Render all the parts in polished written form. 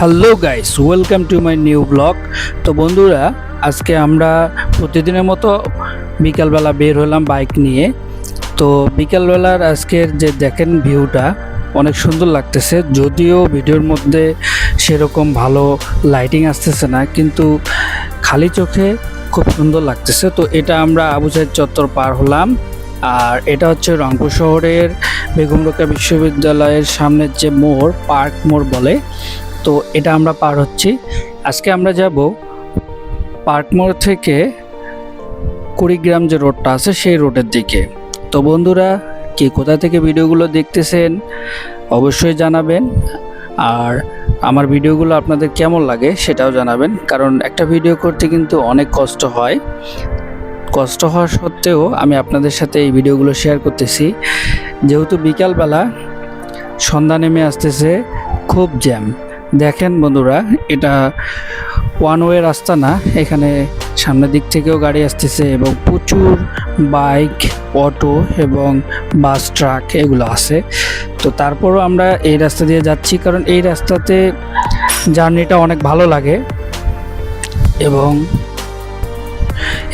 Hello guys, welcome to my new blog. তো বন্ধুরা, আজকে আমরা প্রতিদিনের মতো বিকালবেলা বের হলাম বাইক নিয়ে। তো বিকালবেলার আজকের যে দেখেন ভিউটা অনেক সুন্দর লাগতেছে, যদিও ভিডিওর মধ্যে সেরকম ভালো লাইটিং আসতেছে না, কিন্তু খালি চোখে খুব সুন্দর লাগতেছে। তো এটা আমরা আবু সাইদ চত্বর পার হলাম, আর এটা হচ্ছে রংপুর শহরের বেগম রোকেয়া বিশ্ববিদ্যালয়ের সামনের যে মোড়, পার্ক মোড় বলে। তো এটা আমরা পার হচ্ছি। আজকে আমরা যাব পার্ক মোড় থেকে কুড়িগ্রাম যে রোডটা আছে সেই রোডের দিকে। তো বন্ধুরা, কে কোথা থেকে ভিডিওগুলো দেখতেছেন অবশ্যই জানাবেন, আর আমার ভিডিওগুলো আপনাদের কেমন লাগে সেটাও জানাবেন, কারণ একটা ভিডিও করতে কিন্তু অনেক কষ্ট হয়। কষ্ট হওয়া সত্ত্বেও আমি আপনাদের সাথে এই ভিডিওগুলো শেয়ার করতেছি। যেহেতু বিকালবেলা সন্ধ্যা নেমে আসতেছে, খুব জ্যাম। দেখেন বন্ধুরা, এটা ওয়ান ওয়ে রাস্তা না, এখানে সামনের দিক থেকেও গাড়ি আসতেছে এবং প্রচুর বাইক, অটো এবং বাস, ট্রাক এগুলো আছে। তো তারপরও আমরা এই রাস্তা দিয়ে যাচ্ছি, কারণ এই রাস্তাতে জার্নিটা অনেক ভালো লাগে এবং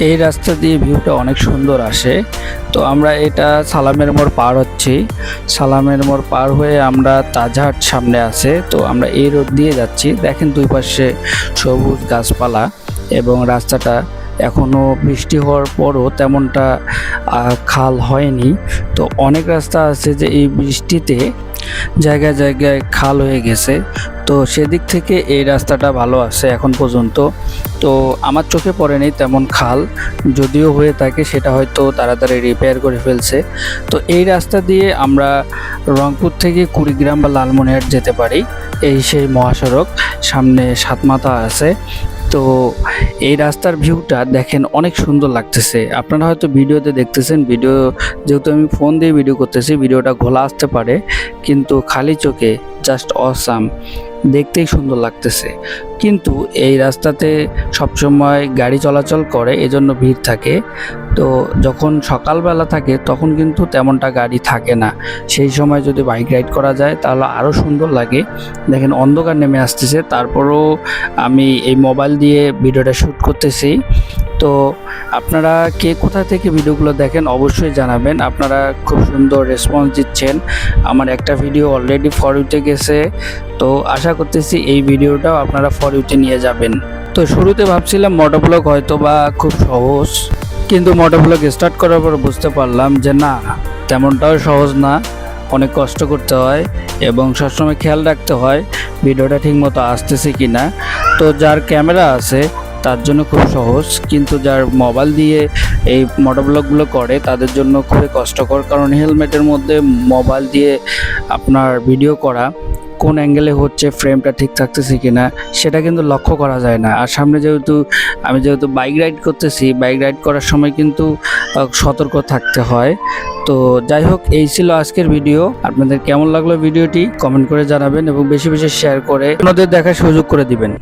এই রাস্তা দিয়ে ভিউটা অনেক সুন্দর আসে। তো আমরা এটা সালামের মোড় পার হচ্ছি। সালামের মোড় পার হয়ে আমরা তাজহাট সামনে আছে, তো আমরা এই রোড দিয়ে যাচ্ছি। দেখেন দুই পাশে সবুজ গাছপালা এবং রাস্তাটা এখনও বৃষ্টি হওয়ার পরও তেমনটা খাল হয়নি। তো অনেক রাস্তা আছে যে এই বৃষ্টিতে জায়গায় জায়গায় খাল হয়ে গেছে, তো সেদিক থেকে এই রাস্তাটা ভালো আছে এখন পর্যন্ত। তো আমার চোখে পড়েনি তেমন খাল, যদিও হয়ে থাকে সেটা হয়তো তাড়াতাড়ি রিপেয়ার করে ফেলছে। তো এই রাস্তা দিয়ে আমরা রংপুর থেকে কুড়িগ্রাম বা লালমনিরহাট যেতে পারি। এই সেই মহাসড়ক, সামনে সাতমাথা আছে। তো এই রাস্তার ভিউটা দেখেন অনেক সুন্দর লাগতেছে। আপনারা হয়তো ভিডিওতে দেখতেছেন, ভিডিও যেহেতু আমি ফোন দিয়ে ভিডিও করতেছি, ভিডিওটা ঘোলা আসতে পারে, কিন্তু খালি চোখে জাস্ট অসাম, দেখতেই সুন্দর লাগতেছে। কিন্তু এই রাস্তাতে সবসময় গাড়ি চলাচল করে, এজন্য ভিড় থাকে। তো যখন সকালবেলা থাকে তখন কিন্তু তেমনটা গাড়ি থাকে না। সেই সময় যদি বাইক রাইড করা যায় তাহলে আরও সুন্দর লাগে। দেখেন অন্ধকার নেমে আসতেছে, তারপরও আমি এই মোবাইল দিয়ে ভিডিওটা শ্যুট করতেছি। তো আপনারা কে কোথা থেকে ভিডিওগুলো দেখেন অবশ্যই জানাবেন। আপনারা খুব সুন্দর রেসপন্স দিচ্ছেন। আমার একটা ভিডিও অলরেডি ফর ইউতে গেছে, তো আশা করতেছি এই ভিডিওটাও আপনারা ফর ইউতে নিয়ে যাবেন। তো শুরুতে ভাবছিলাম মোটোব্লগ হয়তো বা খুব সহজ, কিন্তু মোটোব্লগ স্টার্ট করার পর বুঝতে পারলাম যে না, তেমনটাও সহজ না, অনেক কষ্ট করতে হয় এবং সবসময় খেয়াল রাখতে হয় ভিডিওটা ঠিকমতো আসতেছে কি না। তো যার ক্যামেরা আছে তার জন্য খুব সহজ, কিন্তু যার মোবাইল দিয়ে এই মোটোব্লগগুলো করে তাদের জন্য খুবই কষ্টকর, কারণ হেলমেটের মধ্যে মোবাইল দিয়ে আপনার ভিডিও করা, কোন অ্যাঙ্গেলে হচ্ছে, ফ্রেমটা ঠিক থাকতেছে কিনা সেটা কিন্তু লক্ষ্য করা যায় না। আর সামনে আমি যেহেতু বাইক রাইড করতেছি, বাইক রাইড করার সময় কিন্তু সতর্ক থাকতে হয়। তো যাই হোক, এই ছিল আজকের ভিডিও। আপনাদের কেমন লাগলো ভিডিওটি কমেন্ট করে জানাবেন এবং বেশি বেশি শেয়ার করে অন্যদের দেখার সুযোগ করে দিবেন।